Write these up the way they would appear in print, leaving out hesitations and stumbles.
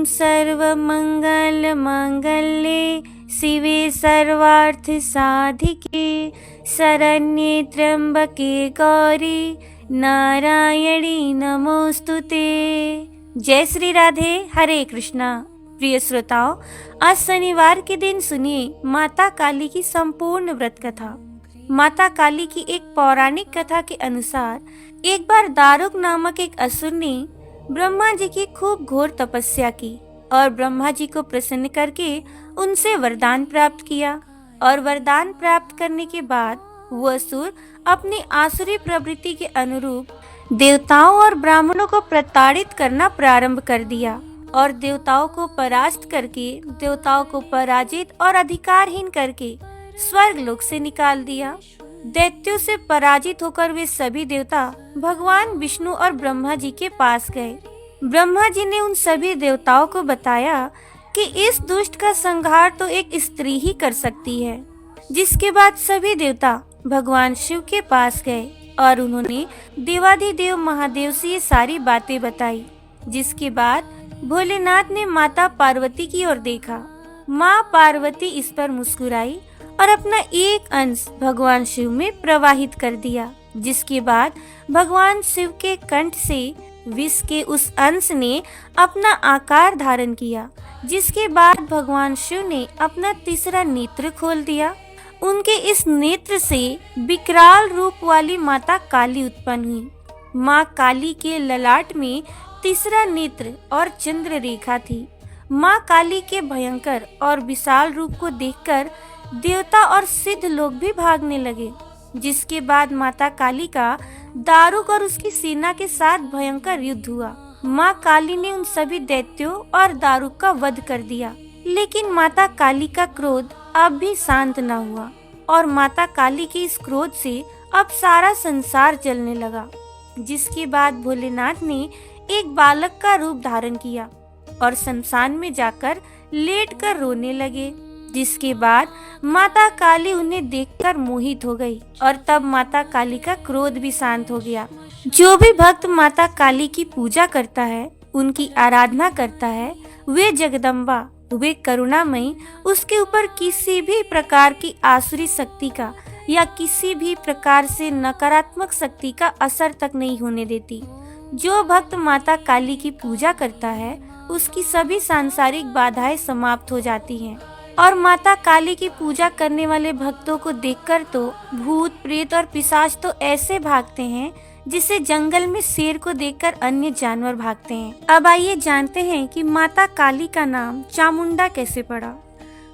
सर्वमङ्गलमाङ्गल्ये शिवे सर्वार्थसाधिके शरण्ये त्र्यंबके गौरी नारायणी नमोस्तुते। जय श्री राधे। हरे कृष्णा। प्रिय श्रोताओं, आज शनिवार के दिन सुनिए माता काली की संपूर्ण व्रत कथा। माता काली की एक पौराणिक कथा के अनुसार एक बार दारुक नामक एक असुर ने ब्रह्मा जी की खूब घोर तपस्या की और ब्रह्मा जी को प्रसन्न करके उनसे वरदान प्राप्त किया। और वरदान प्राप्त करने के बाद वो असुर अपनी आसुरी प्रवृत्ति के अनुरूप देवताओं और ब्राह्मणों को प्रताड़ित करना प्रारंभ कर दिया और देवताओं को परास्त करके, देवताओं को पराजित और अधिकारहीन करके स्वर्ग लोक से निकाल दिया। दैत्यों से पराजित होकर वे सभी देवता भगवान विष्णु और ब्रह्मा जी के पास गए। ब्रह्मा जी ने उन सभी देवताओं को बताया कि इस दुष्ट का संहार तो एक स्त्री ही कर सकती है। जिसके बाद सभी देवता भगवान शिव के पास गए और उन्होंने देवाधिदेव महादेव से ये सारी बातें बताई। जिसके बाद भोलेनाथ ने माता पार्वती की ओर देखा। माँ पार्वती इस पर मुस्कुराई और अपना एक अंश भगवान शिव में प्रवाहित कर दिया। जिसके बाद भगवान शिव के कंठ से विष के उस अंश ने अपना आकार धारण किया। जिसके बाद भगवान शिव ने अपना तीसरा नेत्र खोल दिया। उनके इस नेत्र से विकराल रूप वाली माता काली उत्पन्न हुई। माँ काली के ललाट में तीसरा नेत्र और चंद्र रेखा थी। माँ काली के भयंकर और विशाल रूप को देखकर देवता और सिद्ध लोग भी भागने लगे। जिसके बाद माता काली का दारुक और उसकी सेना के साथ भयंकर युद्ध हुआ। माँ काली ने उन सभी दैत्यों और दारुक का वध कर दिया। लेकिन माता काली का क्रोध अब भी शांत न हुआ और माता काली के इस क्रोध से अब सारा संसार जलने लगा। जिसके बाद भोलेनाथ ने एक बालक का रूप धारण किया और शमशान में जाकर लेटकर रोने लगे। जिसके बाद माता काली उन्हें देखकर मोहित हो गई और तब माता काली का क्रोध भी शांत हो गया। जो भी भक्त माता काली की पूजा करता है, उनकी आराधना करता है, वे जगदम्बा, वे करुणामयी, उसके ऊपर किसी भी प्रकार की आसुरी शक्ति का या किसी भी प्रकार से नकारात्मक शक्ति का असर तक नहीं होने देती। जो भक्त माता काली की पूजा करता है, उसकी सभी सांसारिक बाधाएं समाप्त हो जाती हैं। और माता काली की पूजा करने वाले भक्तों को देखकर तो भूत, प्रेत और पिशाच तो ऐसे भागते हैं जिसे जंगल में शेर को देखकर अन्य जानवर भागते हैं। अब आइए जानते हैं कि माता काली का नाम चामुंडा कैसे पड़ा।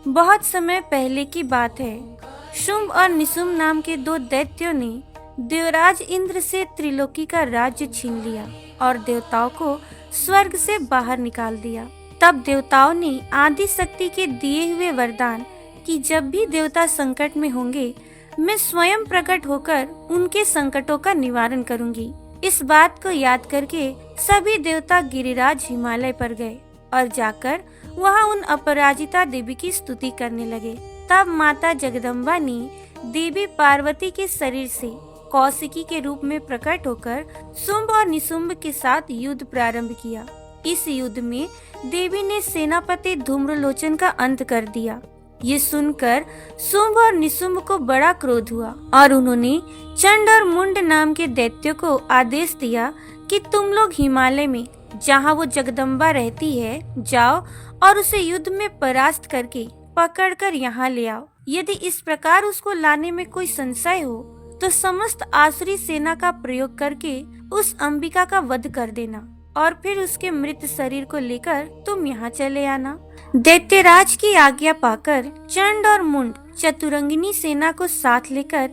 बहुत समय पहले की बात है। शुंभ और निशुंभ नाम के दो दैत्यों ने देवराज इंद्र से त्रिलोकी का राज्य छीन लिया और देवताओं को स्वर्ग से बाहर निकाल दिया। तब देवताओं ने आदि शक्ति के दिए हुए वरदान कि जब भी देवता संकट में होंगे, मैं स्वयं प्रकट होकर उनके संकटों का निवारण करूंगी। इस बात को याद करके सभी देवता गिरिराज हिमालय पर गए और जाकर वहां उन अपराजिता देवी की स्तुति करने लगे। तब माता जगदम्बा ने देवी पार्वती के शरीर से कौशिकी के रूप में प्रकट होकर शुंभ और निशुंभ के साथ युद्ध प्रारंभ किया। इस युद्ध में देवी ने सेनापति धूम्रलोचन का अंत कर दिया। ये सुनकर शुंभ और निशुंभ को बड़ा क्रोध हुआ और उन्होंने चंड और मुंड नाम के दैत्यों को आदेश दिया कि तुम लोग हिमालय में जहाँ वो जगदम्बा रहती है जाओ और उसे युद्ध में परास्त करके पकड़कर यहाँ ले आओ। यदि इस प्रकार उसको लाने में कोई संशय हो तो समस्त आसुरी सेना का प्रयोग करके उस अंबिका का वध कर देना और फिर उसके मृत शरीर को लेकर तुम यहाँ चले आना। दैत्यराज की आज्ञा पाकर चंड और मुंड चतुरंगिनी सेना को साथ लेकर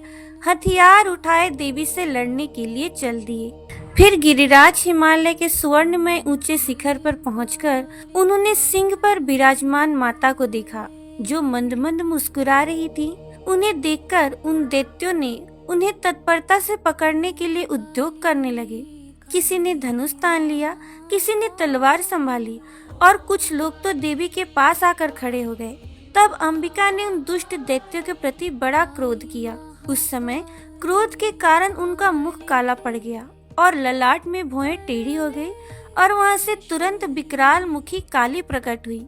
हथियार उठाए देवी से लड़ने के लिए चल दिए। फिर गिरिराज हिमालय के स्वर्णमय ऊंचे शिखर पर पहुंचकर उन्होंने सिंह पर विराजमान माता को देखा जो मंद मंद मुस्कुरा रही थी। उन्हें देखकर उन दैत्यों ने उन्हें तत्परता से पकड़ने के लिए उद्योग करने लगे। किसी ने धनुष तान लिया, किसी ने तलवार संभाली और कुछ लोग तो देवी के पास आकर खड़े हो गए। तब अंबिका ने उन दुष्ट दैत्यों के प्रति बड़ा क्रोध किया। उस समय क्रोध के कारण उनका मुख काला पड़ गया और ललाट में भौहें टेढ़ी हो गई और वहां से तुरंत विकराल मुखी काली प्रकट हुई,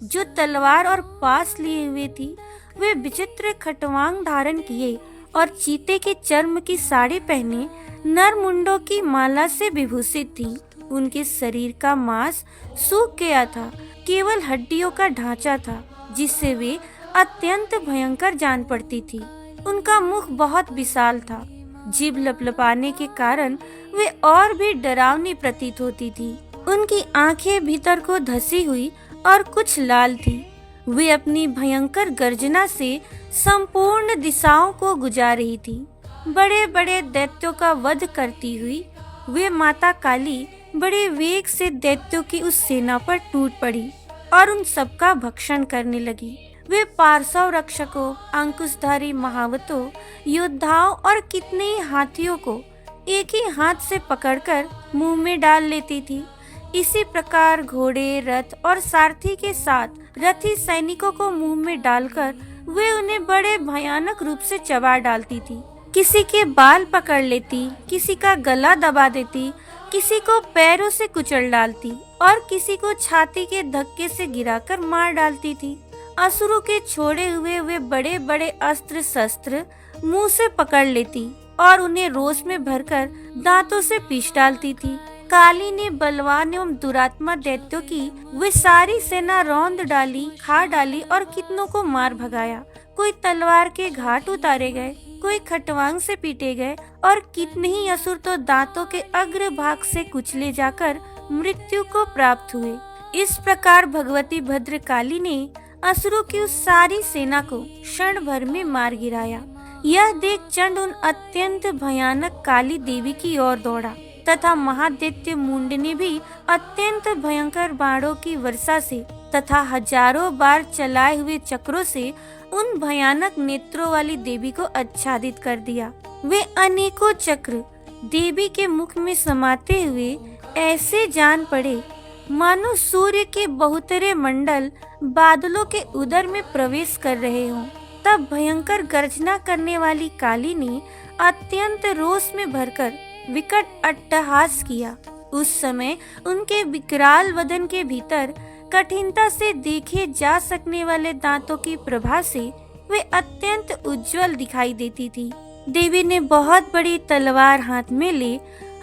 जो तलवार और पास लिए हुए थी। वे विचित्र खटवांग धारण किए और चीते के चर्म की साड़ी पहने नर मुंडों की माला से विभूषित थी। उनके शरीर का मांस सूख गया था, केवल हड्डियों का ढांचा था, जिससे वे अत्यंत भयंकर जान पड़ती थी। उनका मुख बहुत विशाल था, जीभ लपलपाने के कारण वे और भी डरावनी प्रतीत होती थी। उनकी आंखें भीतर को धसी हुई और कुछ लाल थी। वे अपनी भयंकर गर्जना से संपूर्ण दिशाओं को गुजार रही थी। बड़े बड़े दैत्यों का वध करती हुई वे माता काली बड़े वेग से दैत्यों की उस सेना पर टूट पड़ी और उन सबका भक्षण करने लगी। वे पार्श्व रक्षकों, अंकुशधारी महावतों, योद्धाओं और कितने ही हाथियों को एक ही हाथ से पकड़कर मुंह में डाल लेती थी। इसी प्रकार घोड़े, रथ और सारथी के साथ रथी सैनिकों को मुंह में डालकर वे उन्हें बड़े भयानक रूप से चबा डालती थी। किसी के बाल पकड़ लेती, किसी का गला दबा देती, किसी को पैरों से कुचल डालती और किसी को छाती के धक्के से गिराकर मार डालती थी। असुरों के छोड़े हुए वे बड़े बड़े अस्त्र शस्त्र मुंह से पकड़ लेती और उन्हें रोष में भरकर दांतों से पीस डालती थी। काली ने बलवान एवं दुरात्मा दैत्यों की वे सारी सेना रौंद डाली, खा डाली और कितनों को मार भगाया। कोई तलवार के घाट उतारे गए, कोई खटवांग से पीटे गए और कितने ही असुर तो दांतों के अग्र भाग से कुचले जाकर मृत्यु को प्राप्त हुए। इस प्रकार भगवती भद्रकाली ने असुरों की उस सारी सेना को क्षण भर में मार गिराया। यह देख चंड उन अत्यंत भयानक काली देवी की ओर दौड़ा तथा महादैत्य मुंड ने भी अत्यंत भयंकर बाणों की वर्षा से तथा हजारों बार चलाए हुए चक्रों से उन भयानक नेत्रों वाली देवी को आच्छादित कर दिया। वे अनेकों चक्र देवी के मुख में समाते हुए ऐसे जान पड़े मानो सूर्य के बहुतरे मंडल बादलों के उदर में प्रवेश कर रहे हों। तब भयंकर गर्जना करने वाली काली ने अत्यंत रोष में भरकर विकट अट्टहास किया। उस समय उनके विकराल वदन के भीतर कठिनता से देखे जा सकने वाले दांतों की प्रभा से वे अत्यंत उज्जवल दिखाई देती थी। देवी ने बहुत बड़ी तलवार हाथ में ले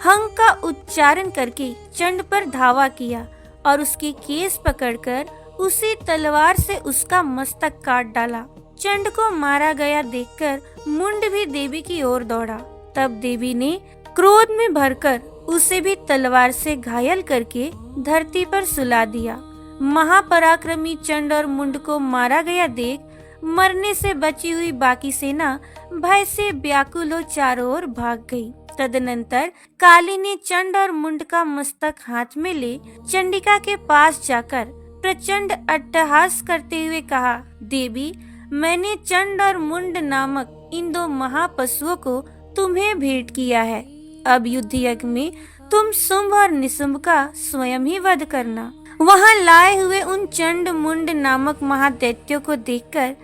हंग का उच्चारण करके चंड पर धावा किया और उसके केस पकड़कर उसी तलवार से उसका मस्तक काट डाला। चंड को मारा गया देखकर मुंड भी देवी की ओर दौड़ा। तब देवी ने क्रोध में भरकर उसे भी तलवार से घायल करके धरती पर सुला दिया। महापराक्रमी चंड और मुंड को मारा गया देख मरने से बची हुई बाकी सेना भय से व्याकुल हो चारों ओर भाग गई। तदनंतर काली ने चंड और मुंड का मस्तक हाथ में ले चंडिका के पास जाकर प्रचंड अट्टहास करते हुए कहा, देवी, मैंने चंड और मुंड नामक इन दो महापशुओं को तुम्हें भेंट किया है। अब युद्ध यज्ञ में तुम शुंभ और निशुंभ का स्वयं ही वध करना। वहां लाए हुए उन चंड मुंड नामक महादैत्यों को देखकर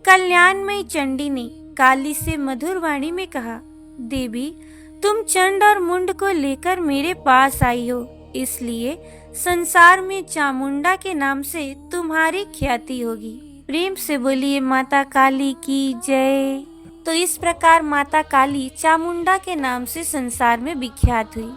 कल्याणमयी चंडी ने काली से मधुर वाणी में कहा, देवी, तुम चंड और मुंड को लेकर मेरे पास आई हो, इसलिए संसार में चामुंडा के नाम से तुम्हारी ख्याति होगी। प्रेम से बोलिए माता काली की जय। तो इस प्रकार माता काली चामुंडा के नाम से संसार में विख्यात हुई।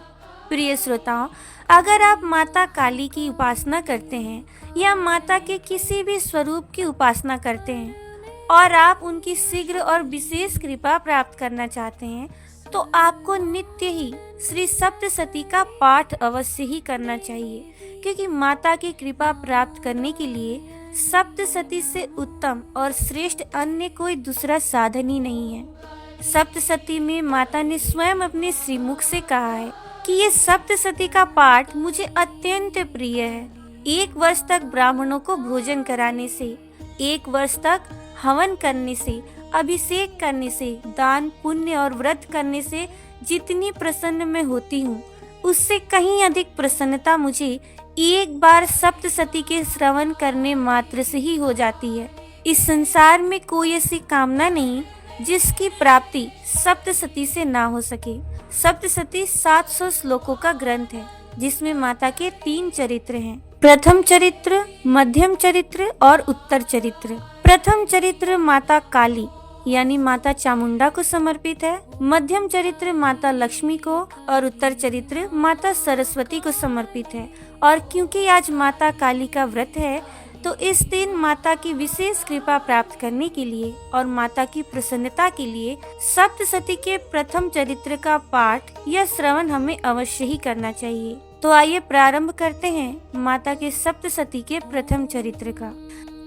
प्रिय श्रोताओं, अगर आप माता काली की उपासना करते हैं या माता के किसी भी स्वरूप की उपासना करते हैं और आप उनकी शीघ्र और विशेष कृपा प्राप्त करना चाहते हैं, तो आपको नित्य ही श्री सप्तशती का पाठ अवश्य ही करना चाहिए, क्योंकि माता की कृपा प्राप्त करने के लिए सप्तशती से उत्तम और श्रेष्ठ अन्य कोई दूसरा साधन ही नहीं है। सप्तशती में माता ने स्वयं अपने श्रीमुख से कहा है कि ये सप्तशती का पाठ मुझे अत्यंत प्रिय है। 1 वर्ष तक ब्राह्मणों को भोजन कराने से, 1 वर्ष तक हवन करने से, अभिषेक करने से, दान पुण्य और व्रत करने से जितनी प्रसन्न मैं होती हूँ, उससे कहीं अधिक प्रसन्नता मुझे एक बार सप्तशती के श्रवण करने मात्र से ही हो जाती है। इस संसार में कोई ऐसी कामना नहीं जिसकी प्राप्ति सप्तशती से ना हो सके। सप्तशती 700 श्लोकों का ग्रंथ है, जिसमें माता के 3 चरित्र हैं। प्रथम चरित्र, मध्यम चरित्र और उत्तर चरित्र। प्रथम चरित्र माता काली यानी माता चामुंडा को समर्पित है। मध्यम चरित्र माता लक्ष्मी को और उत्तर चरित्र माता सरस्वती को समर्पित है। और क्योंकि आज माता काली का व्रत है, तो इस दिन माता की विशेष कृपा प्राप्त करने के लिए और माता की प्रसन्नता के लिए सप्तशती के प्रथम चरित्र का पाठ या श्रवण हमें अवश्य ही करना चाहिए। तो आइए प्रारंभ करते हैं माता के सप्तशती के प्रथम चरित्र का।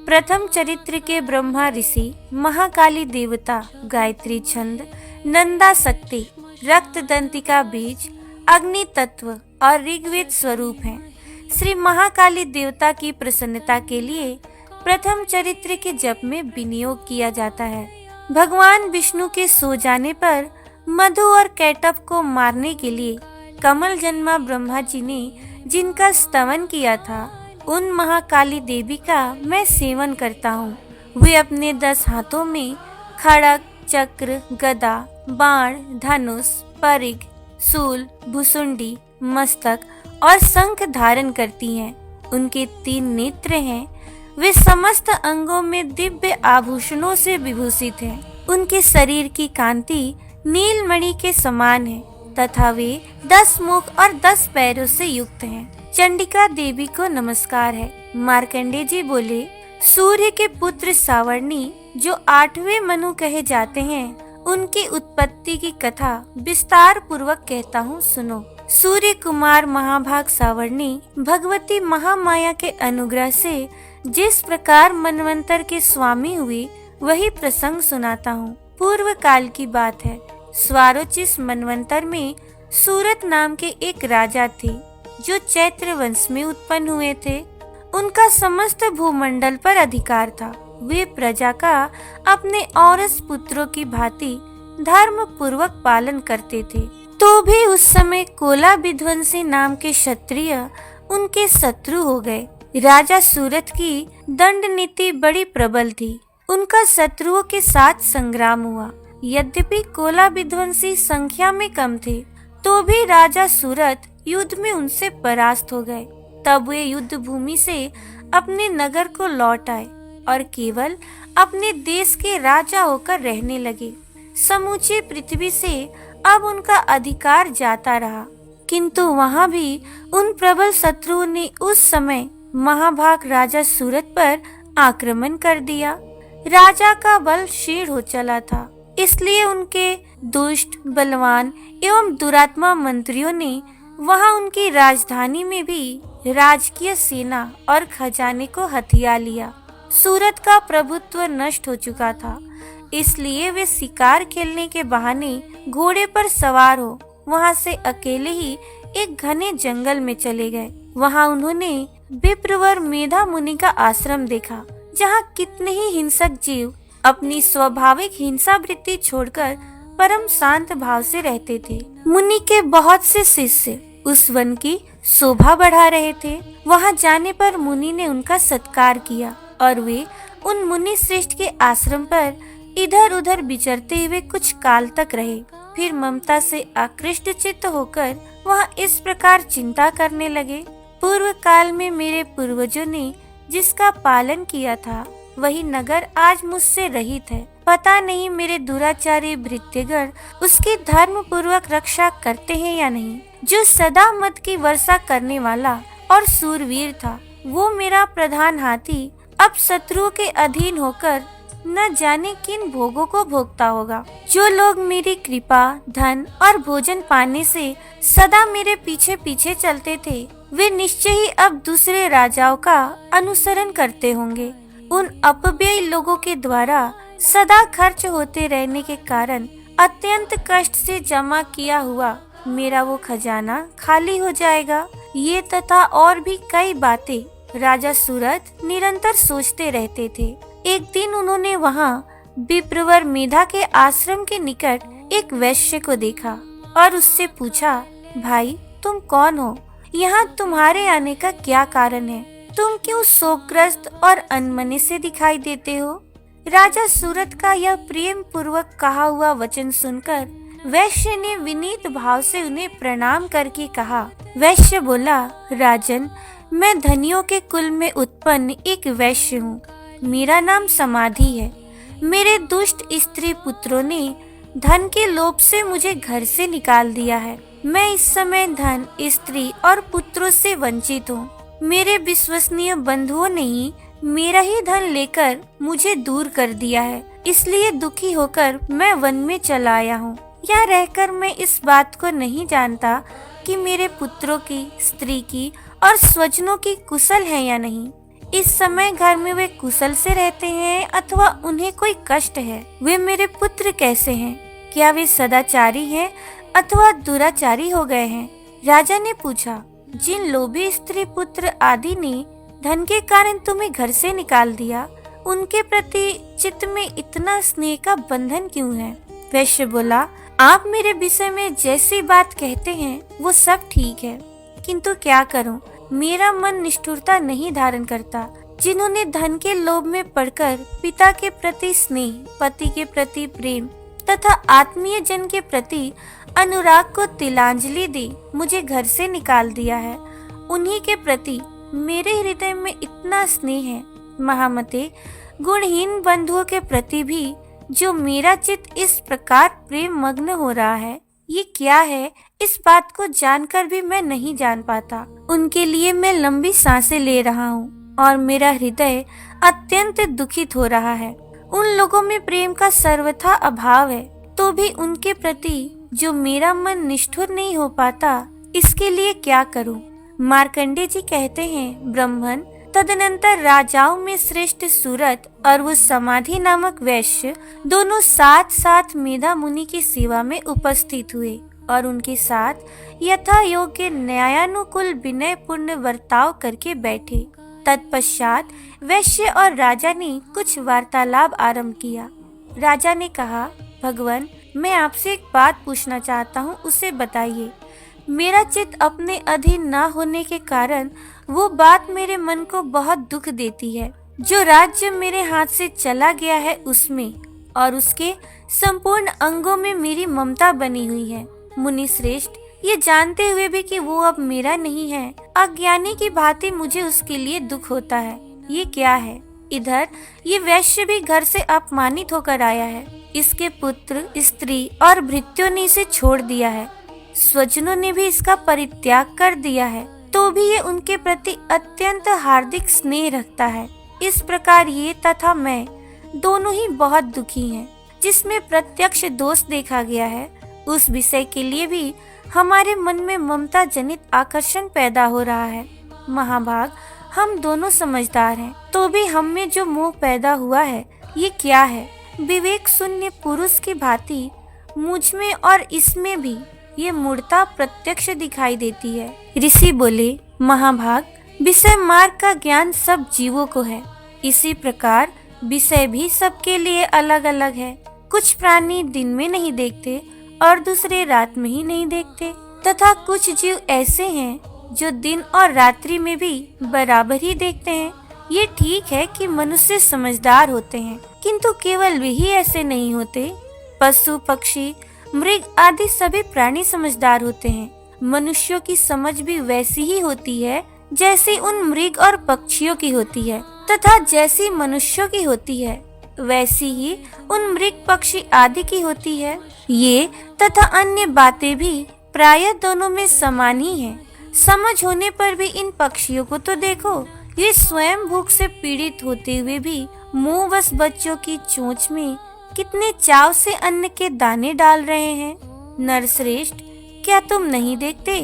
प्रथम चरित्र के ब्रह्मा ऋषि, महाकाली देवता, गायत्री छंद, नंदा शक्ति, रक्त दंतिका बीज, अग्नि तत्व और ऋग्वेद स्वरूप हैं। श्री महाकाली देवता की प्रसन्नता के लिए प्रथम चरित्र के जप में विनियोग किया जाता है। भगवान विष्णु के सो जाने पर मधु और कैटभ को मारने के लिए कमल जन्मा ब्रह्मा जी ने जिनका स्तवन किया था, उन महाकाली देवी का मैं सेवन करता हूँ। वे अपने 10 हाथों में खड़ग, चक्र, गदा, बाण, धनुष, परिघ, शूल, भुसुंडी, मस्तक और शंख धारण करती हैं। उनके 3 नेत्र हैं। वे समस्त अंगों में दिव्य आभूषणों से विभूषित हैं। उनके शरीर की कांति नीलमणि के समान है तथा वे 10 मुख और 10 पैरों से युक्त हैं। चंडिका देवी को नमस्कार है। मार्कंडे जी बोले, सूर्य के पुत्र सावर्णी जो 8वें मनु कहे जाते हैं, उनकी उत्पत्ति की कथा विस्तार पूर्वक कहता हूँ, सुनो। सूर्य कुमार महाभाग सावर्णी भगवती महामाया के अनुग्रह से जिस प्रकार मनवंतर के स्वामी हुए, वही प्रसंग सुनाता हूँ। पूर्व काल की बात है। स्वारोचिस मनवंतर में सूरत नाम के एक राजा थे जो चैत्र वंश में उत्पन्न हुए थे। उनका समस्त भूमंडल पर अधिकार था। वे प्रजा का अपने औरस पुत्रों की भांति धर्म पूर्वक पालन करते थे। तो भी उस समय कोला विध्वंसी नाम के क्षत्रिय उनके शत्रु हो गए। राजा सूरत की दंड नीति बड़ी प्रबल थी। उनका शत्रुओं के साथ संग्राम हुआ। यद्यपि कोला विध्वंसी संख्या में कम थे, तो भी राजा सूरत युद्ध में उनसे परास्त हो गए। तब वे युद्ध भूमि से अपने नगर को लौट आए और केवल अपने देश के राजा होकर रहने लगे। समूची पृथ्वी से अब उनका अधिकार जाता रहा, किंतु वहां भी उन प्रबल शत्रुओं ने उस समय महाभाग राजा सूरत पर आक्रमण कर दिया। राजा का बल क्षीण हो चला था, इसलिए उनके दुष्ट, बलवान एवं दुरात्मा मंत्रियों ने वहां उनकी राजधानी में भी राजकीय सेना और खजाने को हथिया लिया। सूरत का प्रभुत्व नष्ट हो चुका था, इसलिए वे शिकार खेलने के बहाने घोड़े पर सवार हो वहां से अकेले ही एक घने जंगल में चले गए। वहां उन्होंने विप्रवर मेधा मुनि का आश्रम देखा, जहां कितने ही हिंसक जीव अपनी स्वाभाविक हिंसा वृत्ति छोड़कर परम शांत भाव से रहते थे। मुनि के बहुत से शिष्य उस वन की शोभा बढ़ा रहे थे। वहां जाने पर मुनि ने उनका सत्कार किया और वे उन मुनि श्रेष्ठ के आश्रम पर इधर उधर विचरते हुए कुछ काल तक रहे। फिर ममता से आकृष्ट चित्त होकर वहां इस प्रकार चिंता करने लगे, पूर्व काल में मेरे पूर्वजों ने जिसका पालन किया था, वही नगर आज मुझसे रहित है। पता नहीं मेरे दुराचारी भृत्यगण उसकी धर्म पूर्वक रक्षा करते हैं या नहीं। जो सदा मद की वर्षा करने वाला और सूरवीर था, वो मेरा प्रधान हाथी अब शत्रुओं के अधीन होकर न जाने किन भोगों को भोगता होगा। जो लोग मेरी कृपा, धन और भोजन पाने से सदा मेरे पीछे पीछे चलते थे, वे निश्चय ही अब दूसरे राजाओं का अनुसरण करते होंगे। उन अपव्ययी लोगों के द्वारा सदा खर्च होते रहने के कारण अत्यंत कष्ट से जमा किया हुआ मेरा वो खजाना खाली हो जाएगा। ये तथा और भी कई बातें राजा सूरत निरंतर सोचते रहते थे। एक दिन उन्होंने वहाँ विप्रवर मेधा के आश्रम के निकट एक वैश्य को देखा और उससे पूछा, भाई तुम कौन हो? यहाँ तुम्हारे आने का क्या कारण है? तुम क्यों शोकग्रस्त और अनमने से दिखाई देते हो? राजा सूरत का यह प्रेम पूर्वक कहा हुआ वचन सुनकर वैश्य ने विनीत भाव से उन्हें प्रणाम करके कहा। वैश्य बोला, राजन, मैं धनियों के कुल में उत्पन्न एक वैश्य हूँ। मेरा नाम समाधि है। मेरे दुष्ट स्त्री पुत्रों ने धन के लोभ से मुझे घर से निकाल दिया है। मैं इस समय धन, स्त्री और पुत्रों से वंचित हूँ। मेरे विश्वसनीय बंधुओं ने ही मेरा ही धन लेकर मुझे दूर कर दिया है। इसलिए दुखी होकर मैं वन में चला आया हूँ। यहाँ रहकर मैं इस बात को नहीं जानता कि मेरे पुत्रों की, स्त्री की और स्वजनों की कुशल है या नहीं। इस समय घर में वे कुशल से रहते हैं अथवा उन्हें कोई कष्ट है। वे मेरे पुत्र कैसे हैं? क्या वे सदाचारी हैं अथवा दुराचारी हो गए हैं? राजा ने पूछा, जिन लोभी स्त्री पुत्र आदि ने धन के कारण तुम्हें घर से निकाल दिया, उनके प्रति चित्त में इतना स्नेह का बंधन क्यों है? वैश्य बोला, आप मेरे विषय में जैसी बात कहते हैं वो सब ठीक है, किंतु क्या करूं, मेरा मन निष्ठुरता नहीं धारण करता। जिन्होंने धन के लोभ में पड़कर पिता के प्रति स्नेह, पति के प्रति प्रेम तथा आत्मीय जन के प्रति अनुराग को तिलांजलि दी मुझे घर से निकाल दिया है, उन्हीं के प्रति मेरे हृदय में इतना स्नेह है। महामते, गुणहीन बंधुओं के प्रति भी जो मेरा चित्त इस प्रकार प्रेम मग्न हो रहा है, ये क्या है, इस बात को जानकर भी मैं नहीं जान पाता। उनके लिए मैं लंबी सांसें ले रहा हूँ और मेरा हृदय अत्यंत दुखित हो रहा है। उन लोगों में प्रेम का सर्वथा अभाव है, तो भी उनके प्रति जो मेरा मन निष्ठुर नहीं हो पाता, इसके लिए क्या करूं? मार्कंडे जी कहते हैं, ब्राह्मण तदनंतर राजाओं में श्रेष्ठ सूरत और वो समाधि नामक वैश्य दोनों साथ साथ मेधा मुनि की सेवा में उपस्थित हुए और उनके साथ यथा योग्य न्यायानुकूल विनय पूर्ण वर्ताव करके बैठे। तत्पश्चात वैश्य और राजा ने कुछ वार्तालाप आरंभ किया। राजा ने कहा, भगवान, मैं आपसे एक बात पूछना चाहता हूँ, उसे बताइए। मेरा चित्त अपने अधीन न होने के कारण वो बात मेरे मन को बहुत दुख देती है। जो राज्य मेरे हाथ से चला गया है उसमें और उसके संपूर्ण अंगों में मेरी ममता बनी हुई है। मुनि श्रेष्ठ, ये जानते हुए भी कि वो अब मेरा नहीं है, अज्ञानी की भांति मुझे उसके लिए दुख होता है। ये क्या है? इधर ये वैश्य भी घर से अपमानित होकर आया है। इसके पुत्र, स्त्री और भृत्यों ने इसे छोड़ दिया है। स्वजनों ने भी इसका परित्याग कर दिया है, तो भी ये उनके प्रति अत्यंत हार्दिक स्नेह रखता है। इस प्रकार ये तथा मैं दोनों ही बहुत दुखी हैं। जिसमें प्रत्यक्ष दोष देखा गया है, उस विषय के लिए भी हमारे मन में ममता जनित आकर्षण पैदा हो रहा है। महाभाग, हम दोनों समझदार हैं, तो भी हम में जो मोह पैदा हुआ है, ये क्या है? विवेक शून्य पुरुष की भांति मुझ में और इसमें भी ये मूर्ता प्रत्यक्ष दिखाई देती है। ऋषि बोले, महाभाग, विषय मार्ग का ज्ञान सब जीवों को है। इसी प्रकार विषय भी सबके लिए अलग अलग है। कुछ प्राणी दिन में नहीं देखते और दूसरे रात में ही नहीं देखते, तथा कुछ जीव ऐसे हैं जो दिन और रात्रि में भी बराबर ही देखते हैं। ये ठीक है कि मनुष्य समझदार होते हैं, किंतु केवल वे ही ऐसे नहीं होते। पशु, पक्षी, मृग आदि सभी प्राणी समझदार होते हैं। मनुष्यों की समझ भी वैसी ही होती है जैसी उन मृग और पक्षियों की होती है, तथा जैसी मनुष्यों की होती है वैसी ही उन मृग, पक्षी आदि की होती है। ये तथा अन्य बातें भी प्रायः दोनों में समान ही हैं। समझ होने पर भी इन पक्षियों को तो देखो, ये स्वयं भूख से पीड़ित होते हुए भी मुंहवश बच्चों की चोंच में कितने चाव से अन्न के दाने डाल रहे हैं। नरश्रेष्ठ, क्या तुम नहीं देखते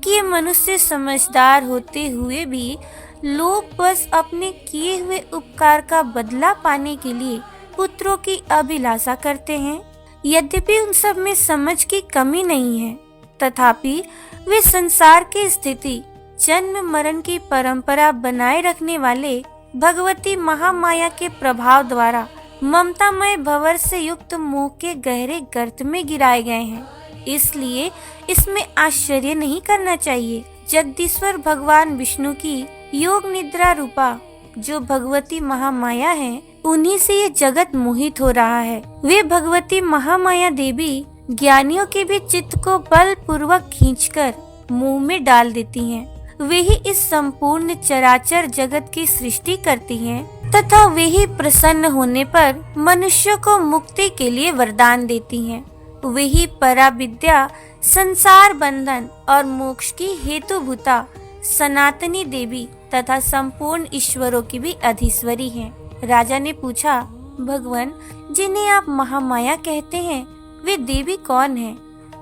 कि ये मनुष्य समझदार होते हुए भी लोग बस अपने किए हुए उपकार का बदला पाने के लिए पुत्रों की अभिलाषा करते हैं? यद्यपि उन सब में समझ की कमी नहीं है, तथापि वे संसार की स्थिति, जन्म मरण की परंपरा बनाए रखने वाले भगवती महामाया के प्रभाव द्वारा ममतामय भंवर से युक्त मोह के गहरे गर्त में गिराए गए हैं। इसलिए इसमें आश्चर्य नहीं करना चाहिए। जगदीश्वर भगवान विष्णु की योग निद्रा रूपा जो भगवती महामाया है, उन्हीं से ये जगत मोहित हो रहा है। वे भगवती महामाया देवी ज्ञानियों के भी चित्त को बलपूर्वक खींचकर मुंह में डाल देती हैं। वे ही इस संपूर्ण चराचर जगत की सृष्टि करती हैं तथा वे ही प्रसन्न होने पर मनुष्य को मुक्ति के लिए वरदान देती हैं। वे ही पराविद्या, संसार बंधन और मोक्ष की हेतुभूता सनातनी देवी तथा संपूर्ण ईश्वरों की भी अधीश्वरी हैं। राजा ने पूछा, भगवान, जिन्हें आप महामाया कहते हैं वे देवी कौन हैं?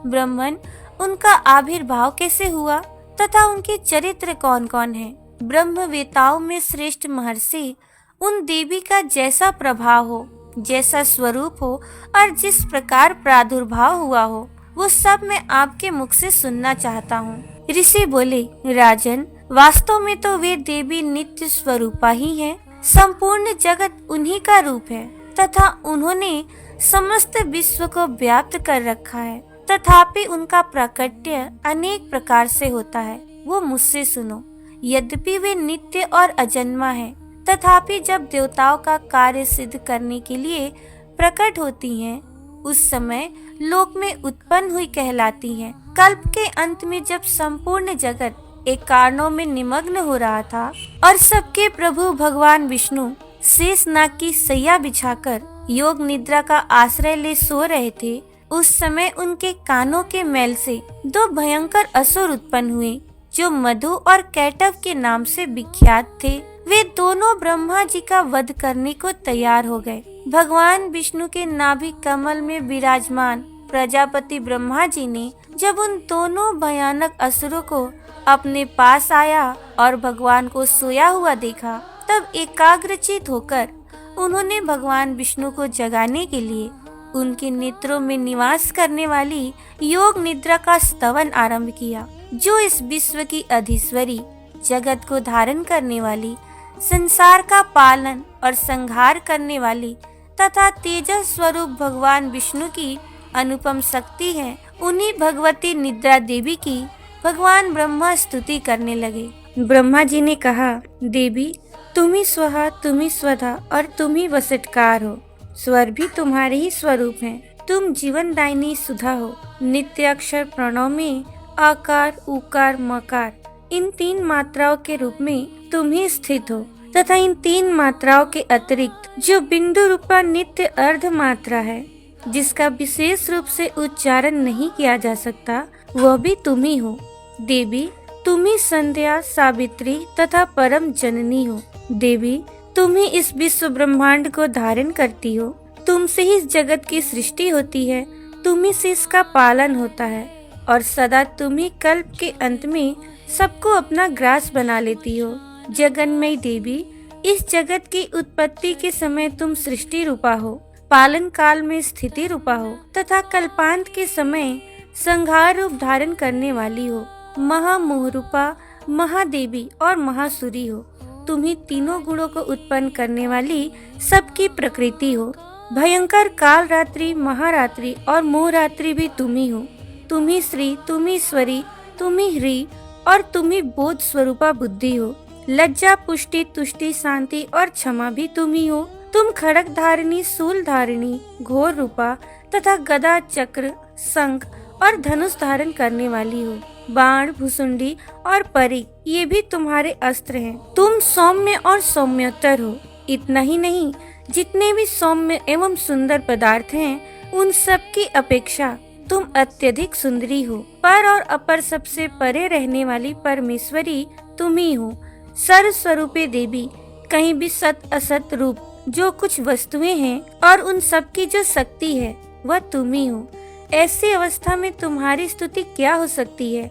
ब्राह्मण, उनका आविर्भाव कैसे हुआ तथा उनके चरित्र कौन कौन हैं? ब्रह्मवेताओं में श्रेष्ठ महर्षि उन देवी का जैसा प्रभाव हो, जैसा स्वरूप हो और जिस प्रकार प्रादुर्भाव हुआ हो, वो सब मैं आपके मुख से सुनना चाहता हूँ। ऋषि बोले, राजन, वास्तव में तो वे देवी नित्य स्वरूपा ही हैं। संपूर्ण जगत उन्हीं का रूप है तथा उन्होंने समस्त विश्व को व्याप्त कर रखा है। तथापि उनका प्राकट्य अनेक प्रकार से होता है, वो मुझसे सुनो। यद्यपि वे नित्य और अजन्मा है, तथापि जब देवताओं का कार्य सिद्ध करने के लिए प्रकट होती हैं, उस समय लोक में उत्पन्न हुई कहलाती हैं। कल्प के अंत में जब संपूर्ण जगत एक कारणों में निमग्न हो रहा था और सबके प्रभु भगवान विष्णु शेष नाग की सैया बिछाकर योग निद्रा का आश्रय ले सो रहे थे, उस समय उनके कानों के मैल से दो भयंकर असुर उत्पन्न हुए जो मधु और कैटव के नाम से विख्यात थे। वे दोनों ब्रह्मा जी का वध करने को तैयार हो गए। भगवान विष्णु के नाभि कमल में विराजमान प्रजापति ब्रह्मा जी ने जब उन दोनों भयानक असुरों को अपने पास आया और भगवान को सोया हुआ देखा, तब एकाग्रचित होकर उन्होंने भगवान विष्णु को जगाने के लिए उनके नेत्रों में निवास करने वाली योग निद्रा का स्तवन आरंभ किया, जो इस विश्व की अधीश्वरी, जगत को धारण करने वाली, संसार का पालन और संहार करने वाली तथा तेजस स्वरूप भगवान विष्णु की अनुपम शक्ति है। उन्हीं भगवती निद्रा देवी की भगवान ब्रह्मा स्तुति करने लगे। ब्रह्मा जी ने कहा, देवी, तुम ही स्वहा, तुम ही स्वधा और तुम ही वसटकार हो। स्वर भी तुम्हारे ही स्वरूप हैं। तुम जीवन दायिनी सुधा हो। नित्य अक्षर प्रणव में आकार, उकार, मकार, इन तीन मात्राओं के रूप में तुम ही स्थित हो तथा इन तीन मात्राओं के अतिरिक्त जो बिंदु रूपा नित्य अर्ध मात्रा है, जिसका विशेष रूप से उच्चारण नहीं किया जा सकता, वह भी तुम ही हो। देवी, तुम ही संध्या, सावित्री तथा परम जननी हो। देवी, तुम ही इस विश्व ब्रह्मांड को धारण करती हो। तुमसे ही इस जगत की सृष्टि होती है, तुम ही से इसका पालन होता है और सदा तुम ही कल्प के अंत में सबको अपना ग्रास बना लेती हो। जगन्मयी देवी, इस जगत की उत्पत्ति के समय तुम सृष्टि रूपा हो, पालन काल में स्थिति रूपा हो तथा कल्पांत के समय संहार रूप धारण करने वाली हो। महामोह रूपा महादेवी और महासुरी हो। तुम ही तीनों गुणों को उत्पन्न करने वाली सबकी प्रकृति हो। भयंकर काल रात्रि, महारात्रि और मोहरात्रि भी तुम ही हो। तुम ही श्री, तुम ही स्वरी, तुम ही ह्री और तुम ही बोध स्वरूपा बुद्धि हो। लज्जा, पुष्टि, तुष्टि, शांति और क्षमा भी तुम ही हो। तुम खड़ग धारिणी, शूल धारिणी, घोर रूपा तथा गदा, चक्र, शंख और धनुष धारण करने वाली हो। बाण, भुसुंडी और परी, ये भी तुम्हारे अस्त्र हैं। तुम सौम्य और सौम्योत्तर हो। इतना ही नहीं, जितने भी सौम्य एवं सुंदर पदार्थ हैं, उन सब की अपेक्षा तुम अत्यधिक सुंदरी हो। पर और अपर सबसे परे रहने वाली परमेश्वरी तुम ही हो। सर्व स्वरूपे देवी, कहीं भी सत असत रूप जो कुछ वस्तुएं हैं और उन सब की जो शक्ति है, वह तुम ही हो। ऐसी अवस्था में तुम्हारी स्तुति क्या हो सकती है?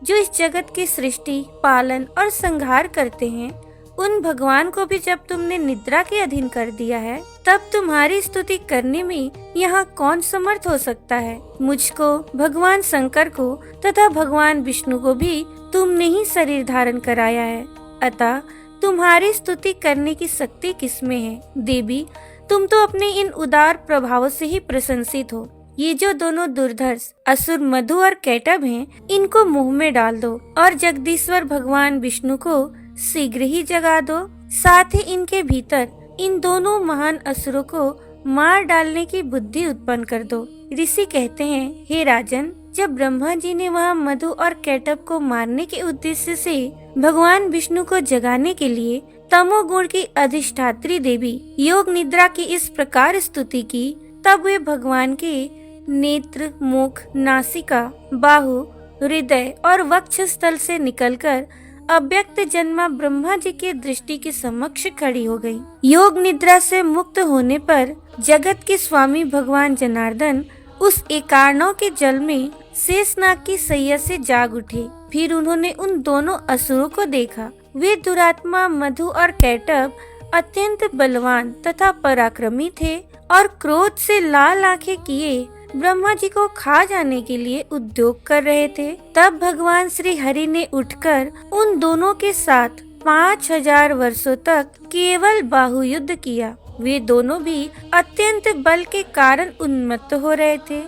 जो इस जगत की सृष्टि, पालन और संहार करते हैं, उन भगवान को भी जब तुमने निद्रा के अधीन कर दिया है, तब तुम्हारी स्तुति करने में यहाँ कौन समर्थ हो सकता है? मुझको, भगवान शंकर को तथा भगवान विष्णु को भी तुमने ही शरीर धारण कराया है, अतः तुम्हारी स्तुति करने की शक्ति किसमें है? देवी, तुम तो अपने इन उदार प्रभावों से ही प्रशंसित हो। ये जो दोनों दुर्धर्ष असुर मधु और कैटभ हैं, इनको मुंह में डाल दो और जगदीश्वर भगवान विष्णु को शीघ्र ही जगा दो। साथ ही इनके भीतर इन दोनों महान असुरों को मार डालने की बुद्धि उत्पन्न कर दो। ऋषि कहते हैं, हे राजन, जब ब्रह्मा जी ने वहाँ मधु और कैटभ को मारने के उद्देश्य से भगवान विष्णु को जगाने के लिए तमोगुण की अधिष्ठात्री देवी योग निद्रा की इस प्रकार स्तुति की, तब वे भगवान के नेत्र, मुख, नासिका, बाहु, हृदय और वक्षस्थल से निकलकर अव्यक्त जन्मा ब्रह्मा जी के दृष्टि के समक्ष खड़ी हो गई। योग निद्रा से मुक्त होने पर जगत के स्वामी भगवान जनार्दन उस एकार्णव के जल में शेषनाग की सैया से जाग उठे। फिर उन्होंने उन दोनों असुरों को देखा। वे दुरात्मा मधु और कैटभ अत्यंत बलवान तथा पराक्रमी थे और क्रोध से लाल आंखें किए ब्रह्मा जी को खा जाने के लिए उद्योग कर रहे थे। तब भगवान श्री हरि ने उठकर उन दोनों के साथ 5000 वर्षों तक केवल बाहुयुद्ध किया। वे दोनों भी अत्यंत बल के कारण उन्मत्त हो रहे थे।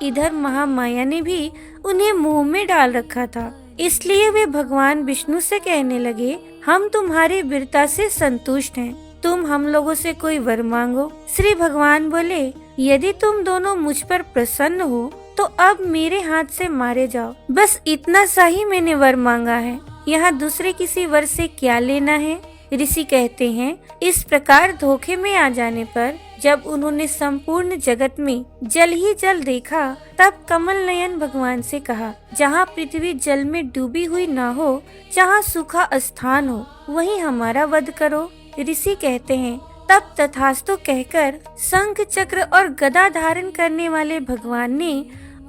इधर महामाया ने भी उन्हें मुंह में डाल रखा था, इसलिए वे भगवान विष्णु से कहने लगे, हम तुम्हारी वीरता से संतुष्ट हैं, तुम हम लोगों से कोई वर मांगो। श्री भगवान बोले, यदि तुम दोनों मुझ पर प्रसन्न हो तो अब मेरे हाथ से मारे जाओ। बस इतना सा ही मैंने वर मांगा है, यहाँ दूसरे किसी वर से क्या लेना है। ऋषि कहते हैं, इस प्रकार धोखे में आ जाने पर जब उन्होंने संपूर्ण जगत में जल ही जल देखा, तब कमल नयन भगवान से कहा, जहाँ पृथ्वी जल में डूबी हुई न हो, जहाँ सूखा स्थान हो, वहीं हमारा वध करो। ऋषि कहते हैं, तब तथास्तु कहकर शंख चक्र और गदा धारण करने वाले भगवान ने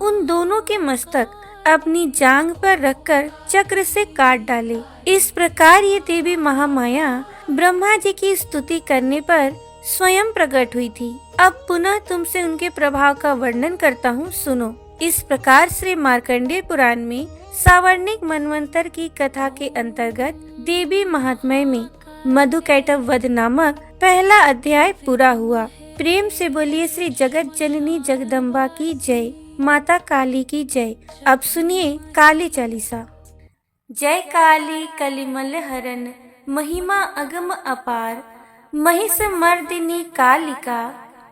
उन दोनों के मस्तक अपनी जांघ पर रखकर चक्र से काट डाले। इस प्रकार ये देवी महामाया ब्रह्मा जी की स्तुति करने पर स्वयं प्रकट हुई थी। अब पुनः तुमसे उनके प्रभाव का वर्णन करता हूँ, सुनो। इस प्रकार श्री मार्कंडेय पुराण में सावर्णिक मनवंतर की कथा के अंतर्गत देवी महात्म्य में मधु कैटभ वध नामक पहला अध्याय पूरा हुआ। प्रेम से बोलिए श्री जगत जननी जगदम्बा की जय, माता काली की जय। अब सुनिए काली चालीसा। जय काली कलिमल हरन, महिमा अगम अपार, महिष मर्दिनी कालिका,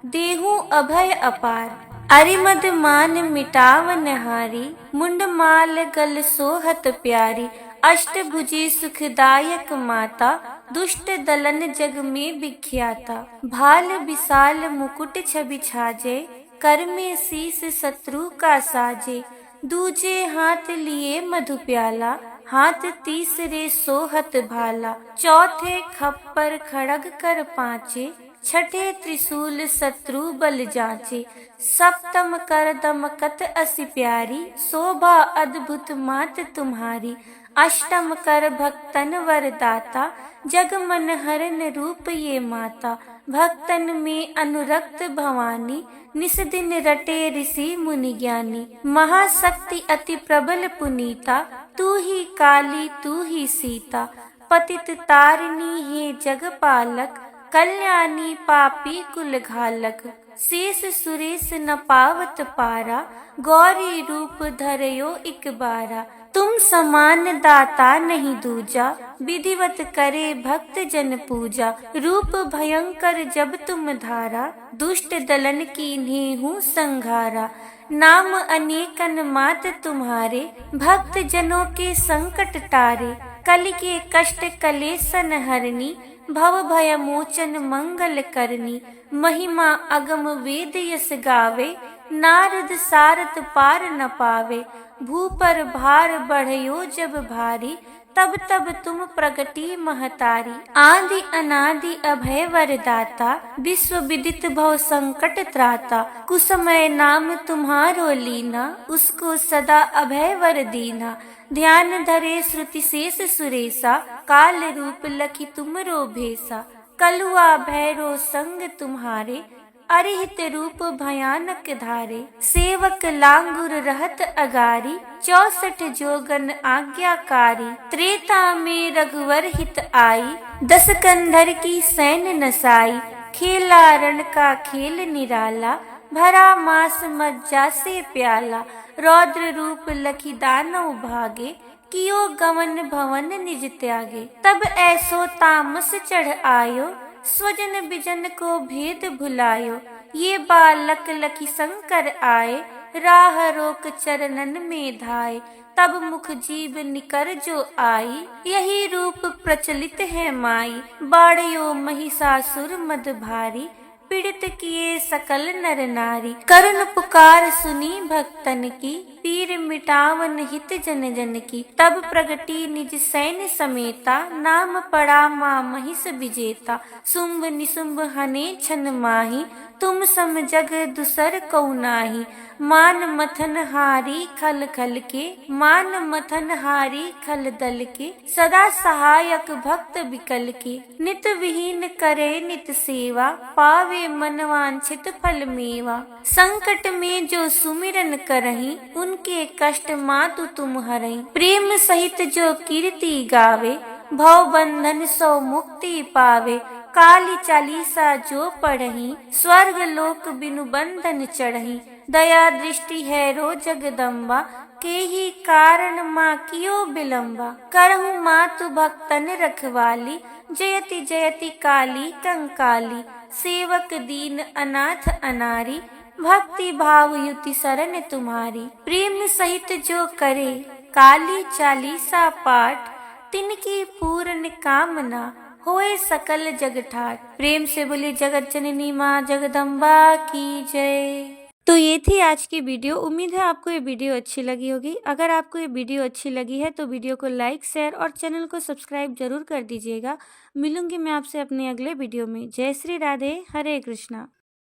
देहु अभय अपार। अरिमद मान मिटाव नहारी, मुंड माल गल सोहत प्यारी। अष्टभुजी सुखदायक माता, दुष्ट दलन जग में विख्याता। भाल विशाल मुकुट छवि छाजे, कर में शीस शत्रु का साजे। दूजे हाथ लिए मधु प्याला, हाथ तीसरे सोहत भाला। चौथे खप्पर खड़ग कर पांचे, छठे त्रिशूल शत्रु बल जाचे। सप्तम कर दमकत असी प्यारी, शोभा अद्भुत मात तुम्हारी। अष्टम कर भक्तन वरदाता, जग मन हरन रूप ये माता। भक्तन में अनुरक्त भवानी, निस दिन रटे ऋषि मुनि ज्ञानी। महाशक्ति अति प्रबल पुनीता, तू ही काली तू ही सीता। पतित तारिणी हे जग पालक, कल्याणी पापी कुल घालक। शेष सुरेश न पावत पारा, गौरी रूप धरयो इक बारा। तुम समान दाता नहीं दूजा, विधिवत करे भक्त जन पूजा। रूप भयंकर जब तुम धारा, दुष्ट दलन कीन्हे हूँ संघारा। नाम अनेकन मात तुम्हारे, भक्त जनों के संकट टारे। कलि के कष्ट कलेसन हरनी, भव भय मोचन मंगल करनी। महिमा अगम वेद यस गावे, नारद सारथ पार न पावे। भू पर भार बढ़यो जब भारी, तब तब तुम प्रगति महतारी। आदि अनादि अभय वरदाता, विश्व विदित भव संकट त्राता। कुसमय नाम तुम्हारो लीना, उसको सदा अभय वर दीना। ध्यान धरे श्रुति शेष सुरेशा, काल रूप लखी तुमरो भेसा। कलुआ भैरो संग तुम्हारे, अरिहित रूप भयानक धारे। सेवक लांगुर रहत अगारी, 64 जोगन आज्ञाकारी। त्रेता में रघुवर हित आई, 10 कंधर की सैन नसाई। खेला रण का खेल निराला, भरा मास मज्जा से प्याला। रौद्र रूप लखी दानव भागे, कियो गवन भवन निज त्यागे। तब ऐसो तामस चढ़ आयो, स्वजन बिजन को भेद भुलायो। ये बालक लखी शंकर आए, राह रोक चरणन में धाये। तब मुख जीव निकर जो आई, यही रूप प्रचलित है माई। बाड़यो महिषासुर मद भारी, पीड़ित किए सकल नर नारी। करुण पुकार सुनी भक्तन की, पीर मिटावन हित जन जन की। तब प्रगटी निज सैन्य समेता, नाम पड़ा माँ महिष विजेता। शुंभ निशुंभ हने छन माही, तुम सम जग दुसर कौ नाही। मान मथन हारी खल खल के, मान मथन हारी खल दल के। सदा सहायक भक्त विकल के, नित विहीन करे नित सेवा। पावे मन वांछित फल मेवा। संकट में जो सुमिरन करहीं, उनके कष्ट मातु तुम हरहीं। प्रेम सहित जो कीर्ति गावे, भव बंधन सो मुक्ति पावे। काली चालीसा जो पढ़ही, स्वर्ग लोक बिनु बंधन चढ़ही। दया दृष्टि है रो जगदम्बा, के ही कारण माँ कियो बिलम्बा। करहु मातु भक्तन रखवाली, जयति जयति काली कंकाली। सेवक दीन अनाथ अनारी, भक्ति भाव युति शरण तुम्हारी। प्रेम सहित जो करे, काली चालीसा पाठ। तिनकी पूर्ण कामना, होए सकल जग ठाट। प्रेम से बोली जगत जननी माँ जगदम्बा की जय। तो ये थी आज की वीडियो। उम्मीद है आपको ये वीडियो अच्छी लगी होगी। अगर आपको ये वीडियो अच्छी लगी है तो वीडियो को लाइक, शेयर और चैनल को सब्सक्राइब जरूर कर दीजिएगा। मिलूंगी मैं आपसे अपने अगले वीडियो में। जय श्री राधे, हरे कृष्णा।